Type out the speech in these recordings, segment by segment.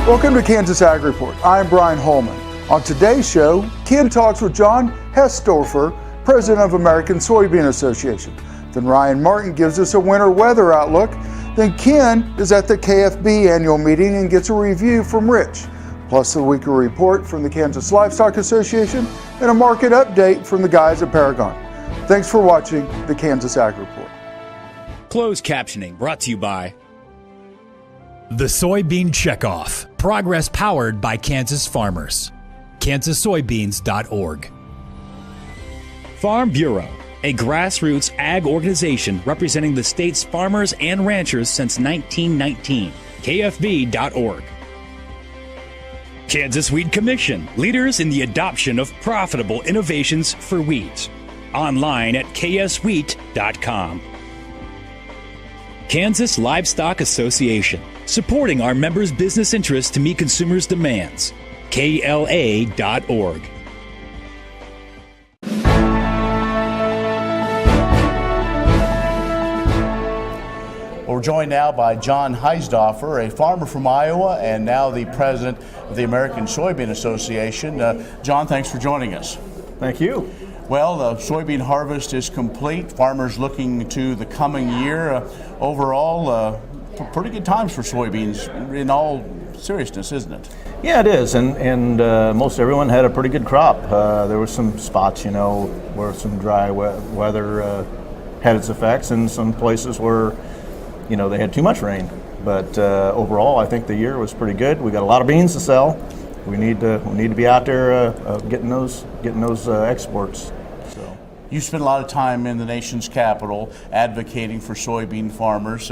Welcome to Kansas Ag Report. I'm Brian Holman. On today's show, Ken talks with John Hesdorfer, president of American Soybean Association. Then Ryan Martin gives us a winter weather outlook. Then Ken is at the KFB annual meeting and gets a review from Rich, plus a weekly report from the Kansas Livestock Association and a market update from the guys at Paragon. Thanks for watching the Kansas Ag Report. Closed captioning brought to you by The Soybean Checkoff. Progress powered by Kansas farmers. KansasSoybeans.org. Farm Bureau, a grassroots ag organization representing the state's farmers and ranchers since 1919. KFB.org. Kansas Weed Commission, leaders in the adoption of profitable innovations for wheat. Online at kswheat.com. Kansas Livestock Association, supporting our members' business interests to meet consumers' demands. KLA.org. We're joined now by John Hesdorfer, a farmer from Iowa and now the president of the American Soybean Association. John, thanks for joining us. Thank you. Well, the soybean harvest is complete. Farmers looking to the coming year. Overall, pretty good times for soybeans in all seriousness, isn't it? Yeah, it is, and most everyone had a pretty good crop. There were some spots, where some dry weather had its effects, and some places where, they had too much rain. But overall, I think the year was pretty good. We got a lot of beans to sell. We need to be out there getting those exports. So you spend a lot of time in the nation's capital advocating for soybean farmers.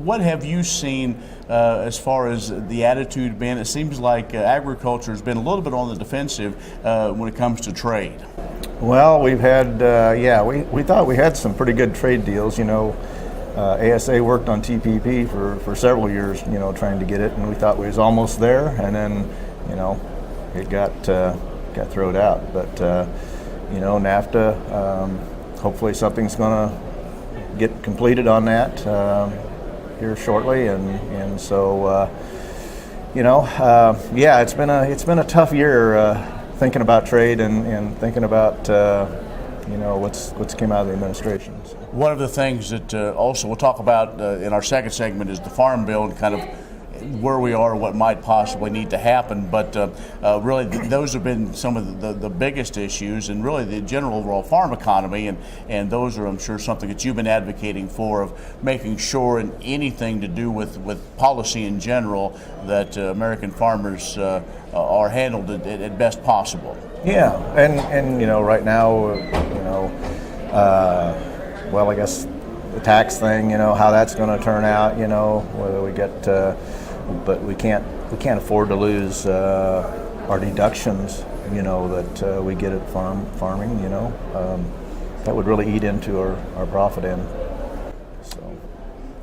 What have you seen as far as the attitude been? It seems like agriculture has been a little bit on the defensive when it comes to trade. Well, we've had, we thought we had some pretty good trade deals. ASA worked on TPP for several years, trying to get it, and we thought we was almost there, and then, it got thrown out. But, NAFTA, hopefully something's going to get completed on that here shortly, and so, it's been a tough year thinking about trade and thinking about, what's came out of the administration. So. One of the things that also we'll talk about in our second segment is the Farm Bill and kind of where we are, what might possibly need to happen. But really, those have been some of the biggest issues, and really the general overall farm economy. And those are, I'm sure, something that you've been advocating for, of making sure in anything to do with policy in general that American farmers are handled at best possible. Yeah, and right now, well, I guess the tax thing, how that's going to turn out, whether we get, but we can't afford to lose our deductions, that we get at farming, that would really eat into our profit end. So.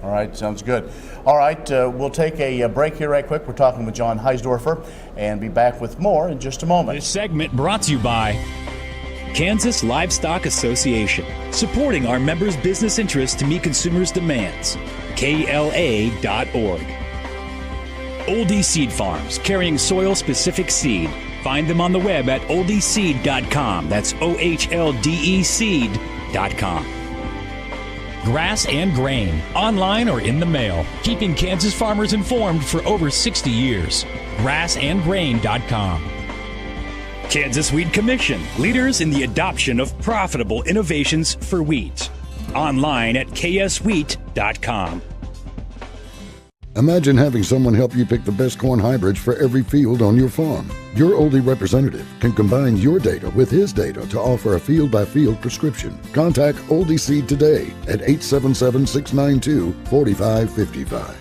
All right, sounds good. All right, we'll take a break here right quick. We're talking with John Hesdorfer and be back with more in just a moment. This segment brought to you by Kansas Livestock Association, supporting our members' business interests to meet consumers' demands. KLA.org. Oldie Seed Farms, carrying soil-specific seed. Find them on the web at oldieseed.com. That's OHLDE seed.com. Grass and Grain, online or in the mail, keeping Kansas farmers informed for over 60 years. grassandgrain.com. Kansas Weed Commission, leaders in the adoption of profitable innovations for wheat. Online at kswheat.com. Imagine having someone help you pick the best corn hybrids for every field on your farm. Your Oldie representative can combine your data with his data to offer a field-by-field prescription. Contact Oldie Seed today at 877-692-4555.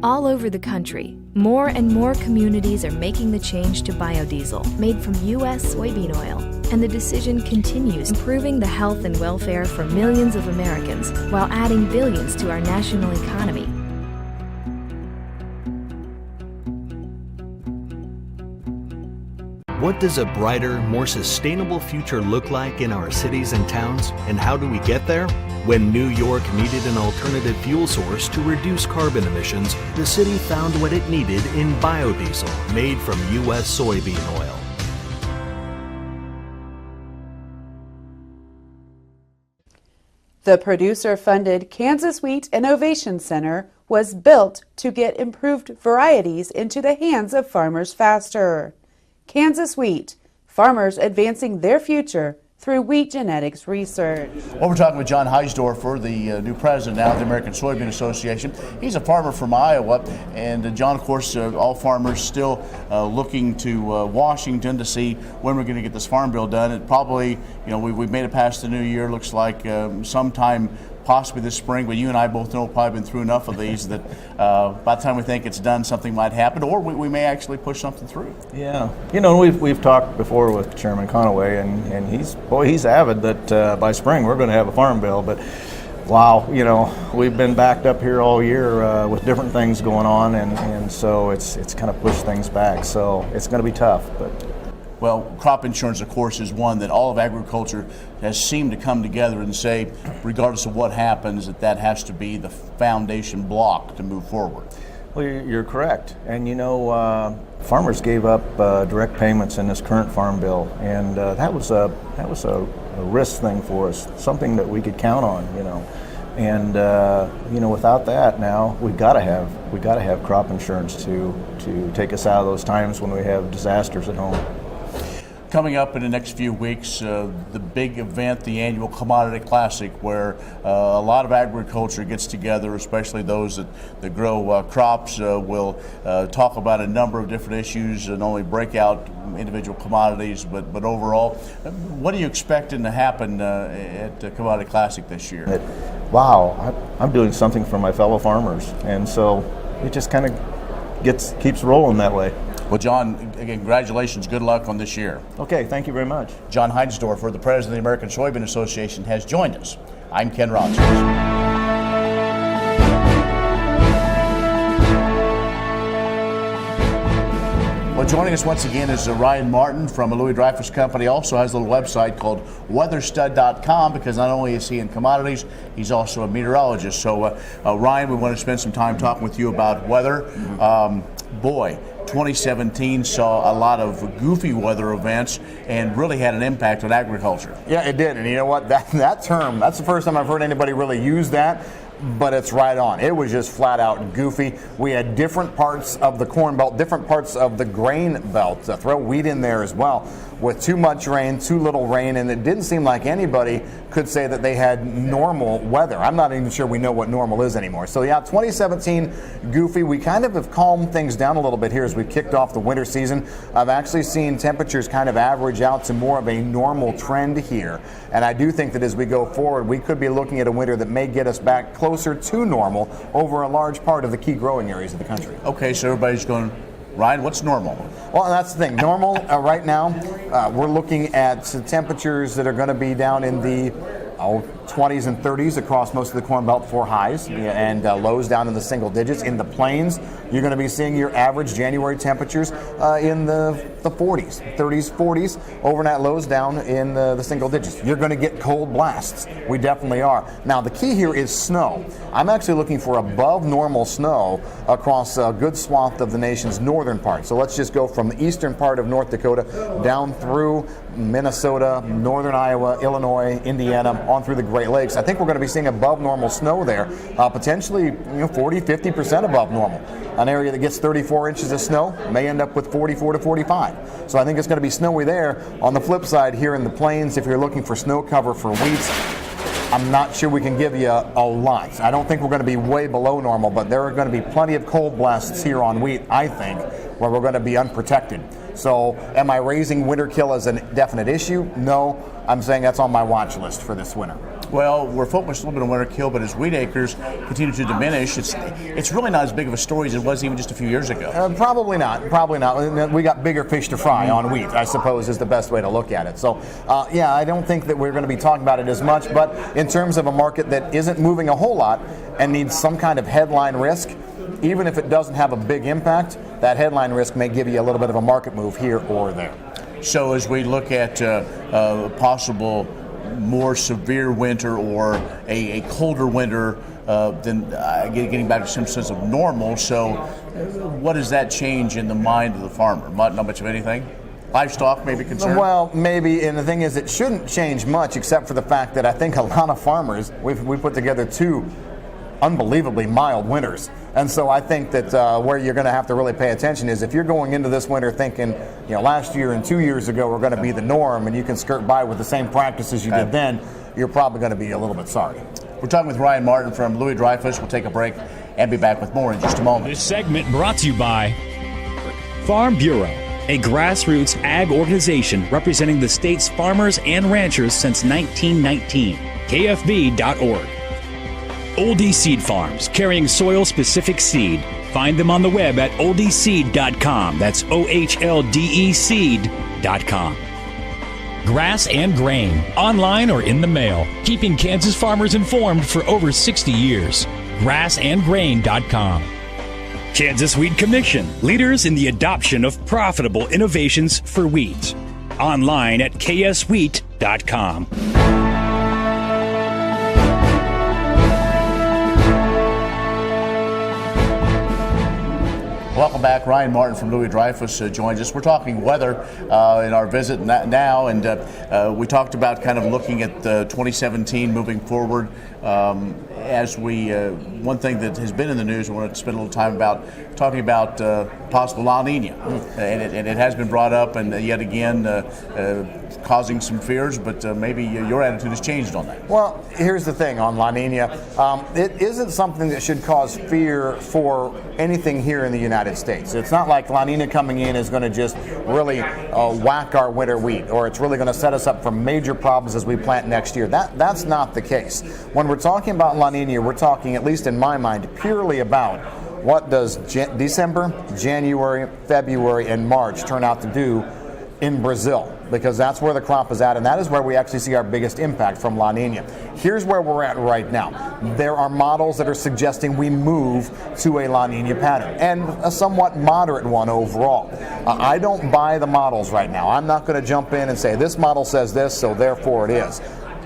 All over the country, more and more communities are making the change to biodiesel made from U.S. soybean oil. And the decision continues, improving the health and welfare for millions of Americans while adding billions to our national economy. What does a brighter, more sustainable future look like in our cities and towns, and how do we get there? When New York needed an alternative fuel source to reduce carbon emissions, the city found what it needed in biodiesel made from U.S. soybean oil. The producer-funded Kansas Wheat Innovation Center was built to get improved varieties into the hands of farmers faster. Kansas Wheat, farmers advancing their future through wheat genetics research. Well, we're talking with John Heisdorfer, the new president now of the American Soybean Association. He's a farmer from Iowa, and John, of course, all farmers still looking to Washington to see when we're going to get this farm bill done. It probably, we've made it past the new year. Looks like sometime possibly this spring, but you and I both know we've probably been through enough of these that by the time we think it's done, something might happen, or we may actually push something through. Yeah, we've talked before with Chairman Conaway, and he's avid that by spring we're going to have a farm bill. But wow, we've been backed up here all year with different things going on, and so it's kind of pushed things back. So it's going to be tough, but. Well, crop insurance, of course, is one that all of agriculture has seemed to come together and say, regardless of what happens, that has to be the foundation block to move forward. Well, you're correct. And farmers gave up direct payments in this current farm bill, and that was a risk thing for us, something that we could count on. And without that, now we got to have crop insurance to take us out of those times when we have disasters at home. Coming up in the next few weeks, the big event, the annual Commodity Classic, where a lot of agriculture gets together, especially those that grow crops, will talk about a number of different issues and only break out individual commodities, but overall, what are you expecting to happen at the Commodity Classic this year? Wow, I'm doing something for my fellow farmers, and so it just kind of keeps rolling that way. Well, John, again, congratulations. Good luck on this year. Okay, thank you very much. John Heisdorfer, the president of the American Soybean Association, has joined us. I'm Ken Rogers. Well, joining us once again is Ryan Martin from Louis Dreyfus Company. Also has a little website called weatherstud.com, because not only is he in commodities, he's also a meteorologist. So, Ryan, we want to spend some time talking with you about weather. Boy, 2017 saw a lot of goofy weather events and really had an impact on agriculture. Yeah, it did. And you know what? That term, that's the first time I've heard anybody really use that. But it's right on. It was just flat out goofy. We had different parts of the corn belt, different parts of the grain belt. Throw wheat in there as well. With too much rain, too little rain, and it didn't seem like anybody could say that they had normal weather. I'm not even sure we know what normal is anymore. So yeah, 2017, goofy. We kind of have calmed things down a little bit here as we've kicked off the winter season. I've actually seen temperatures kind of average out to more of a normal trend here. And I do think that as we go forward, we could be looking at a winter that may get us back closer to normal over a large part of the key growing areas of the country. Okay, so everybody's going, Ryan, what's normal? Well, that's the thing. Normal right now, we're looking at temperatures that are going to be down in the 20s and 30s across most of the Corn Belt for highs, and lows down in the single digits. In the plains, you're going to be seeing your average January temperatures in the 40s, 30s, 40s, overnight lows down in the single digits. You're going to get cold blasts. We definitely are. Now, the key here is snow. I'm actually looking for above normal snow across a good swath of the nation's northern part. So let's just go from the eastern part of North Dakota down through Minnesota, northern Iowa, Illinois, Indiana, on through the Great Lakes. I think we're going to be seeing above normal snow there, potentially 40, 50% above normal. An area that gets 34 inches of snow may end up with 44 to 45. So I think it's going to be snowy there. On the flip side, here in the plains, if you're looking for snow cover for wheat, I'm not sure we can give you a lot. I don't think we're going to be way below normal, but there are going to be plenty of cold blasts here on wheat, I think, where we're going to be unprotected. So am I raising winter kill as a definite issue? No. I'm saying that's on my watch list for this winter. Well, we're focused a little bit on winter kill, but as wheat acres continue to diminish, it's really not as big of a story as it was even just a few years ago. Probably not. Probably not. We got bigger fish to fry on wheat, I suppose, is the best way to look at it. So, yeah, I don't think that we're going to be talking about it as much, but in terms of a market that isn't moving a whole lot and needs some kind of headline risk, even if it doesn't have a big impact, that headline risk may give you a little bit of a market move here or there. So as we look at possible more severe winter or a colder winter, then getting back to some sense of normal. So what does that change in the mind of the farmer? Not much of anything? Livestock maybe concerned? Well, maybe, and the thing is it shouldn't change much except for the fact that I think a lot of farmers, we put together 2 unbelievably mild winters. And so I think that where you're going to have to really pay attention is if you're going into this winter thinking, last year and 2 years ago were going to be the norm and you can skirt by with the same practices you did then, you're probably going to be a little bit sorry. We're talking with Ryan Martin from Louis Dreyfus. We'll take a break and be back with more in just a moment. This segment brought to you by Farm Bureau, a grassroots ag organization representing the state's farmers and ranchers since 1919. KFB.org. Oldie Seed Farms, carrying soil-specific seed. Find them on the web at oldieseed.com. That's OHLDE seed.com. Grass and Grain, online or in the mail, keeping Kansas farmers informed for over 60 years. Grassandgrain.com. Kansas Wheat Commission, leaders in the adoption of profitable innovations for wheat. Online at kswheat.com. Welcome back. Ryan Martin from Louis Dreyfus joins us. We're talking weather in our visit now, and we talked about kind of looking at 2017 moving forward. As we, one thing that has been in the news, I want to spend a little time talking about possible La Nina, and it has been brought up, and yet again causing some fears. But maybe your attitude has changed on that. Well, here's the thing on La Nina. It isn't something that should cause fear for anything here in the United States. It's not like La Nina coming in is going to just really whack our winter wheat, or it's really going to set us up for major problems as we plant next year. That's not the case. When we're talking about La Nina, we're talking, at least in my mind, purely about what does December, January, February, and March turn out to do in Brazil, because that's where the crop is at, and that is where we actually see our biggest impact from La Nina. Here's where we're at right now. There are models that are suggesting we move to a La Nina pattern, and a somewhat moderate one overall. I don't buy the models right now. I'm not going to jump in and say this model says this, so therefore it is.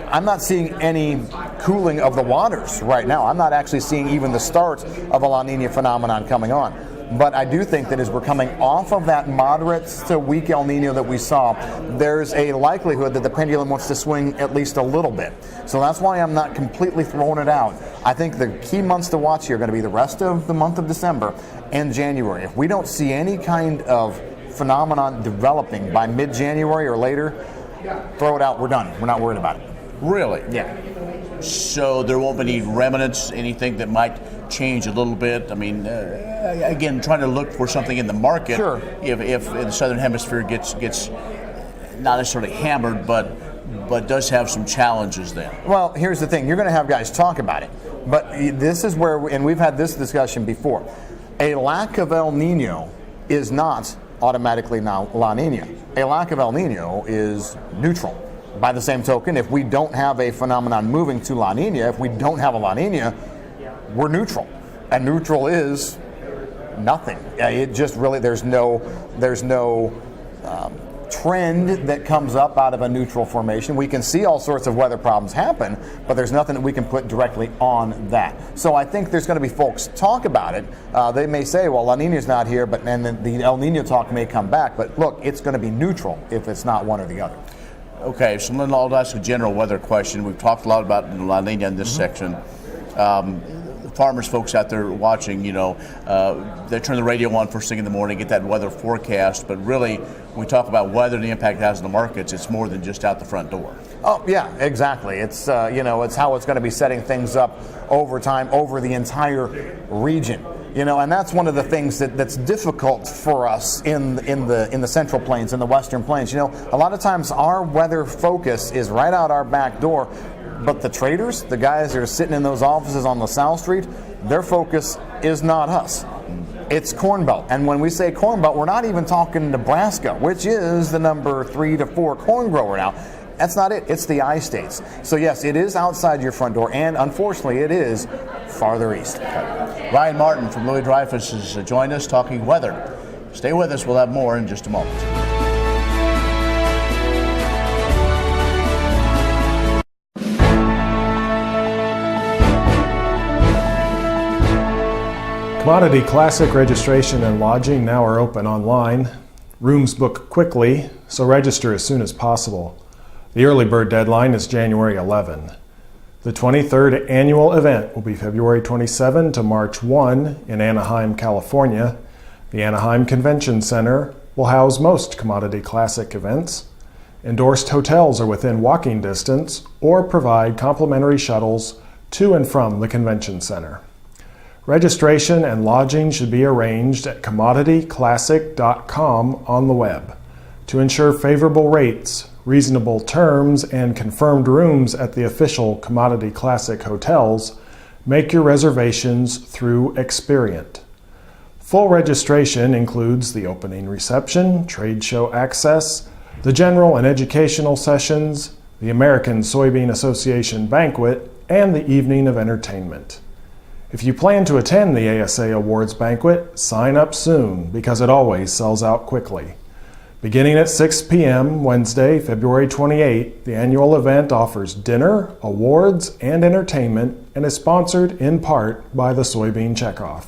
I'm not seeing any cooling of the waters right now. I'm not actually seeing even the start of a La Nina phenomenon coming on. But I do think that as we're coming off of that moderate to weak El Nino that we saw, there's a likelihood that the pendulum wants to swing at least a little bit. So that's why I'm not completely throwing it out. I think the key months to watch here are going to be the rest of the month of December and January. If we don't see any kind of phenomenon developing by mid-January or later, throw it out, we're done. We're not worried about it. Really? Yeah. So there won't be any remnants, anything that might change a little bit? I mean, again, trying to look for something in the market. Sure. If the Southern Hemisphere gets not necessarily hammered, but does have some challenges then. Well, here's the thing. You're going to have guys talk about it. But this is where, and we've had this discussion before, a lack of El Nino is not automatically now La Nina. A lack of El Nino is neutral. By the same token, if we don't have a phenomenon moving to La Nina, if we don't have a La Nina, we're neutral. And neutral is nothing. It just really, there's no trend that comes up out of a neutral formation. We can see all sorts of weather problems happen, but there's nothing that we can put directly on that. So I think there's going to be folks talk about it. They may say, well, La Nina's not here, but and then the El Nino talk may come back. But look, it's going to be neutral if it's not one or the other. Okay, so I'll ask a general weather question. We've talked a lot about La Nina in this section. Farmers, folks out there watching, they turn the radio on first thing in the morning, get that weather forecast. But really, when we talk about weather and the impact it has on the markets, it's more than just out the front door. Oh, yeah, exactly. It's, it's how it's going to be setting things up over time, over the entire region. And that's one of the things that's difficult for us in the Central Plains, in the Western Plains. A lot of times our weather focus is right out our back door, but the traders, the guys that are sitting in those offices on LaSalle Street, their focus is not us. It's Corn Belt. And when we say Corn Belt, we're not even talking Nebraska, which is the number 3 to 4 corn grower now. That's not it. It's the I-states. So yes, it is outside your front door, and unfortunately it is farther east. Ryan Martin from Louis Dreyfus has joined us talking weather. Stay with us. We'll have more in just a moment. Commodity Classic registration and lodging now are open online. Rooms book quickly, so register as soon as possible. The early bird deadline is January 11. The 23rd annual event will be February 27 to March 1 in Anaheim, California. The Anaheim Convention Center will house most Commodity Classic events. Endorsed hotels are within walking distance or provide complimentary shuttles to and from the convention center. Registration and lodging should be arranged at commodityclassic.com on the web. To ensure favorable rates, reasonable terms, and confirmed rooms at the official Commodity Classic hotels, make your reservations through Experian. Full registration includes the opening reception, trade show access, the general and educational sessions, the American Soybean Association banquet, and the evening of entertainment. If you plan to attend the ASA Awards banquet, sign up soon because it always sells out quickly. Beginning at 6 p.m. Wednesday, February 28, the annual event offers dinner, awards, and entertainment and is sponsored in part by the Soybean Checkoff.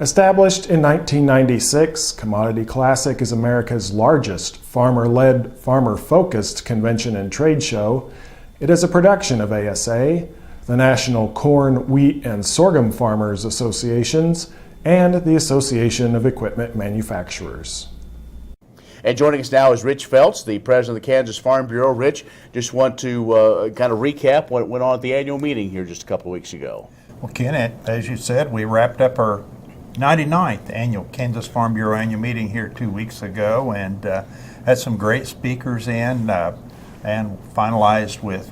Established in 1996, Commodity Classic is America's largest farmer-led, farmer-focused convention and trade show. It is a production of ASA, the National Corn, Wheat, and Sorghum Farmers Associations, and the Association of Equipment Manufacturers. And joining us now is Rich Feltz, the president of the Kansas Farm Bureau. Rich, just want to kind of recap what went on at the annual meeting here just a couple of weeks ago. Well, Ken, as you said, we wrapped up our 99th annual Kansas Farm Bureau annual meeting here 2 weeks ago, and had some great speakers in and finalized with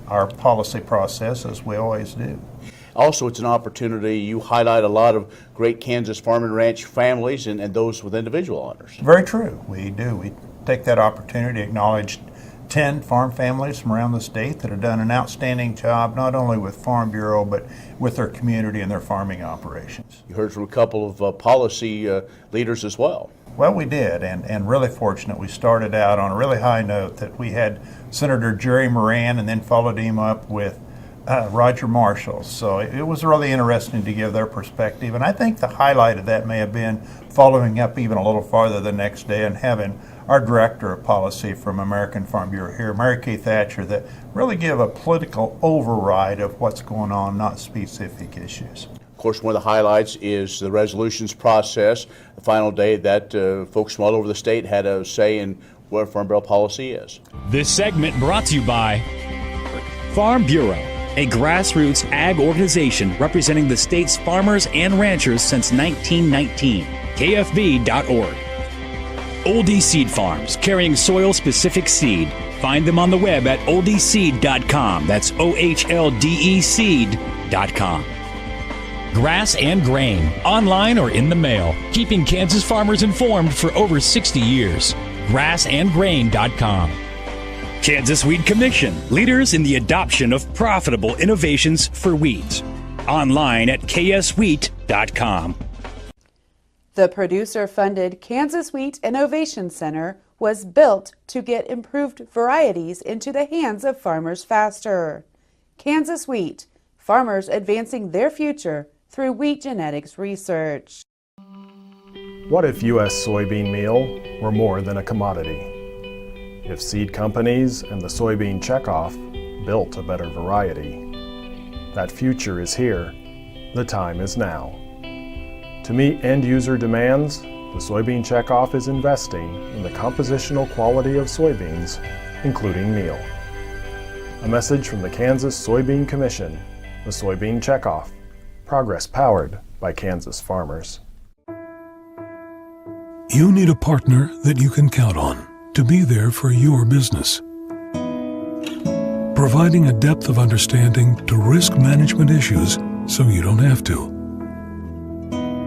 our policy process, as we always do. Also, it's an opportunity. You highlight a lot of great Kansas farm and ranch families and those with individual owners. Very true. We do. We take that opportunity to acknowledge 10 farm families from around the state that have done an outstanding job, not only with Farm Bureau, but with their community and their farming operations. You heard from a couple of policy leaders as well. Well, we did, and really fortunate. We started out on a really high note that we had Senator Jerry Moran and then followed him up with Roger Marshall. So it was really interesting to give their perspective, and I think the highlight of that may have been following up even a little farther the next day and having our Director of Policy from American Farm Bureau here, Mary Kay Thatcher, that really give a political override of what's going on, not specific issues. Of course, one of the highlights is the resolutions process, the final day that folks from all over the state had a say in what Farm Bureau policy is. This segment brought to you by Farm Bureau, a grassroots ag organization representing the state's farmers and ranchers since 1919. KFB.org. Oldie Seed Farms, carrying soil-specific seed. Find them on the web at oldieseed.com. That's OHLDE seed.com. Grass and Grain, online or in the mail, keeping Kansas farmers informed for over 60 years. Grassandgrain.com. Kansas Wheat Commission, leaders in the adoption of profitable innovations for wheat. Online at kswheat.com. The producer-funded Kansas Wheat Innovation Center was built to get improved varieties into the hands of farmers faster. Kansas Wheat, farmers advancing their future through wheat genetics research. What if U.S. soybean meal were more than a commodity? If seed companies and the soybean checkoff built a better variety? That future is here. The time is now. To meet end-user demands, the Soybean Checkoff is investing in the compositional quality of soybeans, including meal. A message from the Kansas Soybean Commission, the Soybean Checkoff, progress powered by Kansas farmers. You need a partner that you can count on to be there for your business. Providing a depth of understanding to risk management issues so you don't have to.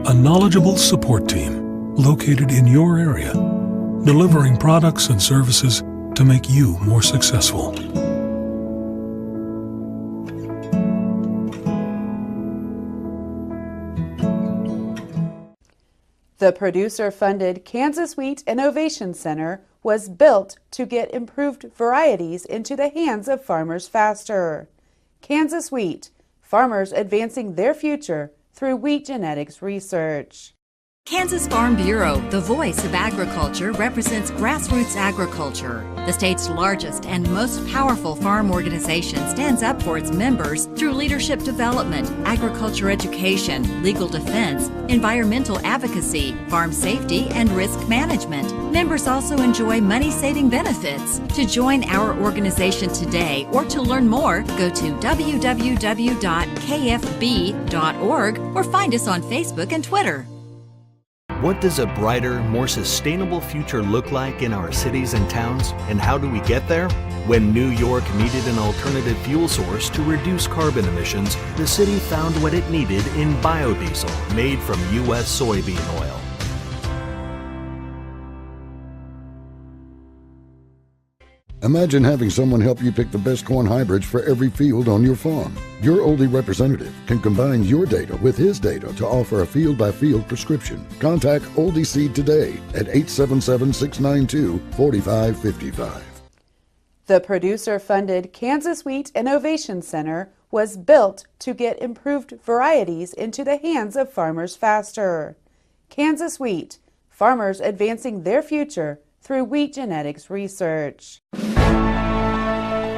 A knowledgeable support team located in your area, delivering products and services to make you more successful. The producer-funded Kansas Wheat Innovation Center was built to get improved varieties into the hands of farmers faster. Kansas Wheat, farmers advancing their future through wheat genetics research. Kansas Farm Bureau, the voice of agriculture, represents grassroots agriculture. The state's largest and most powerful farm organization stands up for its members through leadership development, agriculture education, legal defense, environmental advocacy, farm safety, and risk management. Members also enjoy money-saving benefits. To join our organization today or to learn more, go to www.kfb.org or find us on Facebook and Twitter. What does a brighter, more sustainable future look like in our cities and towns, and how do we get there? When New York needed an alternative fuel source to reduce carbon emissions, the city found what it needed in biodiesel made from U.S. soybean oil. Imagine having someone help you pick the best corn hybrids for every field on your farm. Your Oldie representative can combine your data with his data to offer a field-by-field prescription. Contact Oldie Seed today at 877-692-4555. The producer-funded Kansas Wheat Innovation Center was built to get improved varieties into the hands of farmers faster. Kansas Wheat, farmers advancing their future through wheat genetics research.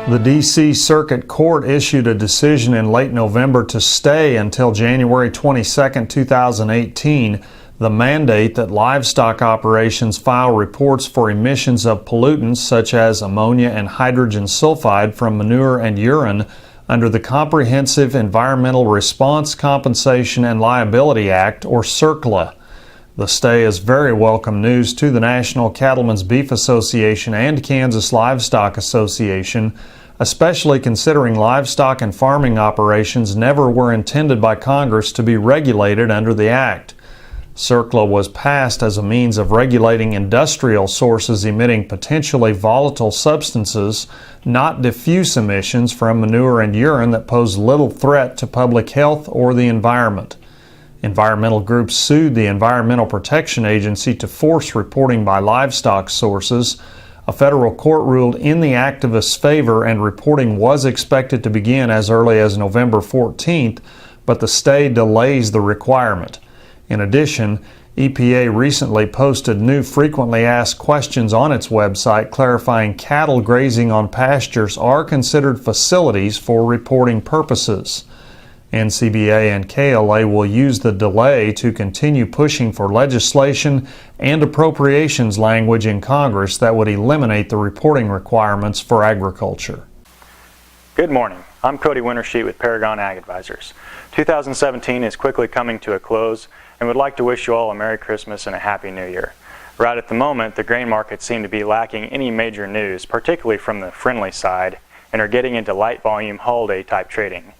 The D.C. Circuit Court issued a decision in late November to stay until January 22, 2018, the mandate that livestock operations file reports for emissions of pollutants such as ammonia and hydrogen sulfide from manure and urine under the Comprehensive Environmental Response, Compensation, and Liability Act, or CERCLA. The stay is very welcome news to the National Cattlemen's Beef Association and Kansas Livestock Association, especially considering livestock and farming operations never were intended by Congress to be regulated under the Act. CERCLA was passed as a means of regulating industrial sources emitting potentially volatile substances, not diffuse emissions from manure and urine that pose little threat to public health or the environment. Environmental groups sued the Environmental Protection Agency to force reporting by livestock sources. A federal court ruled in the activists' favor and reporting was expected to begin as early as November 14th, but the stay delays the requirement. In addition, EPA recently posted new frequently asked questions on its website clarifying cattle grazing on pastures are considered facilities for reporting purposes. NCBA and KLA will use the delay to continue pushing for legislation and appropriations language in Congress that would eliminate the reporting requirements for agriculture. Good morning. I'm Cody Wintersheet with Paragon Ag Advisors. 2017 is quickly coming to a close and would like to wish you all a Merry Christmas and a Happy New Year. Right at the moment, the grain markets seem to be lacking any major news, particularly from the friendly side, and are getting into light volume holiday type trading.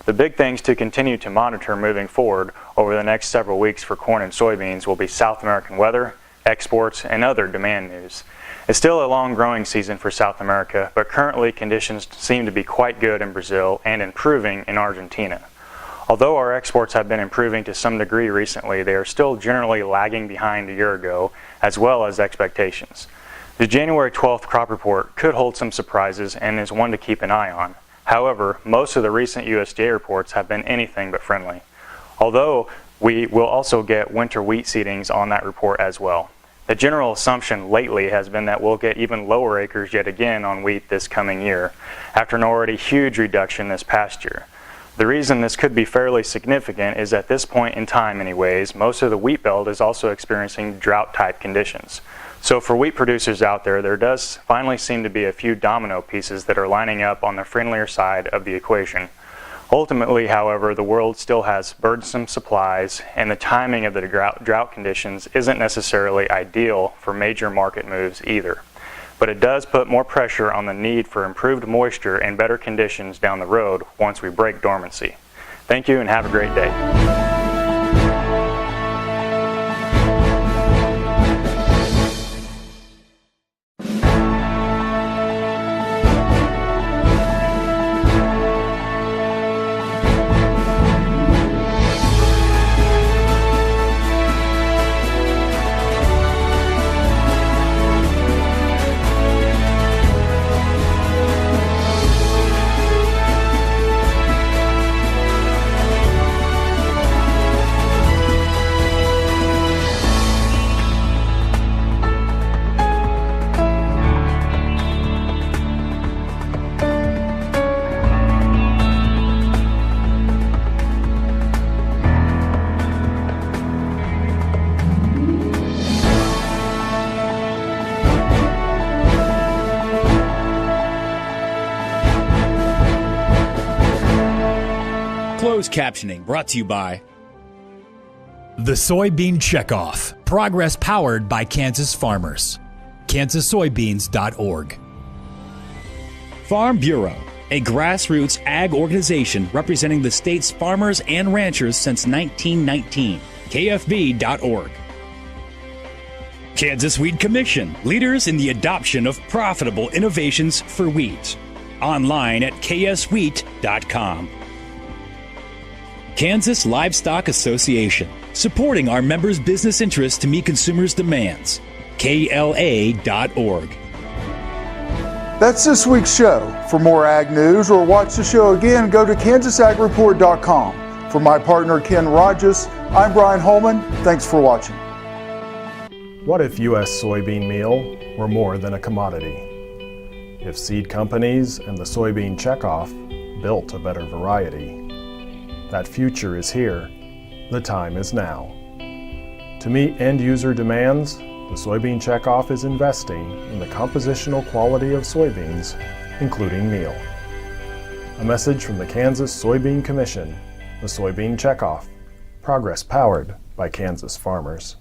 The big things to continue to monitor moving forward over the next several weeks for corn and soybeans will be South American weather, exports, and other demand news. It's still a long growing season for South America, but currently conditions seem to be quite good in Brazil and improving in Argentina. Although our exports have been improving to some degree recently, they are still generally lagging behind a year ago, as well as expectations. The January 12th crop report could hold some surprises and is one to keep an eye on. However, most of the recent USDA reports have been anything but friendly. Although we will also get winter wheat seedings on that report as well. The general assumption lately has been that we'll get even lower acres yet again on wheat this coming year, after an already huge reduction this past year. The reason this could be fairly significant is at this point in time anyways, most of the wheat belt is also experiencing drought-type conditions. So for wheat producers out there, there does finally seem to be a few domino pieces that are lining up on the friendlier side of the equation. Ultimately, however, the world still has burdensome supplies, and the timing of the drought conditions isn't necessarily ideal for major market moves either. But it does put more pressure on the need for improved moisture and better conditions down the road once we break dormancy. Thank you and have a great day. Closed captioning brought to you by The Soybean Checkoff. Progress powered by Kansas farmers. KansasSoybeans.org. Farm Bureau, a grassroots ag organization representing the state's farmers and ranchers since 1919. KFB.org. Kansas Wheat Commission, leaders in the adoption of profitable innovations for wheat. Online at kswheat.com. Kansas Livestock Association, supporting our members' business interests to meet consumers' demands. KLA.org. That's this week's show. For more ag news or watch the show again, go to KansasAgReport.com. For my partner Ken Rogers, I'm Brian Holman. Thanks for watching. What if U.S. soybean meal were more than a commodity? If seed companies and the soybean checkoff built a better variety? That future is here. The time is now. To meet end-user demands, the Soybean Checkoff is investing in the compositional quality of soybeans, including meal. A message from the Kansas Soybean Commission, the Soybean Checkoff. Progress powered by Kansas farmers.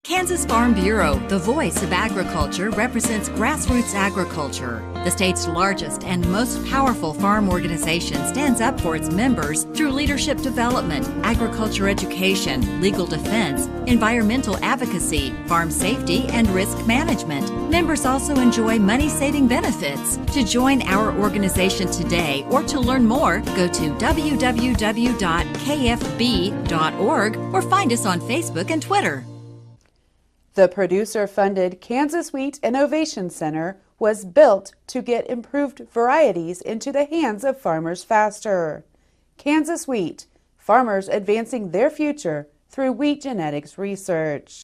Kansas Farm Bureau, the voice of agriculture, represents grassroots agriculture. The state's largest and most powerful farm organization stands up for its members through leadership development, agriculture education, legal defense, environmental advocacy, farm safety, and risk management. Members also enjoy money-saving benefits. To join our organization today or to learn more, go to www.kfb.org or find us on Facebook and Twitter. The producer-funded Kansas Wheat Innovation Center was built to get improved varieties into the hands of farmers faster. Kansas Wheat, farmers advancing their future through wheat genetics research.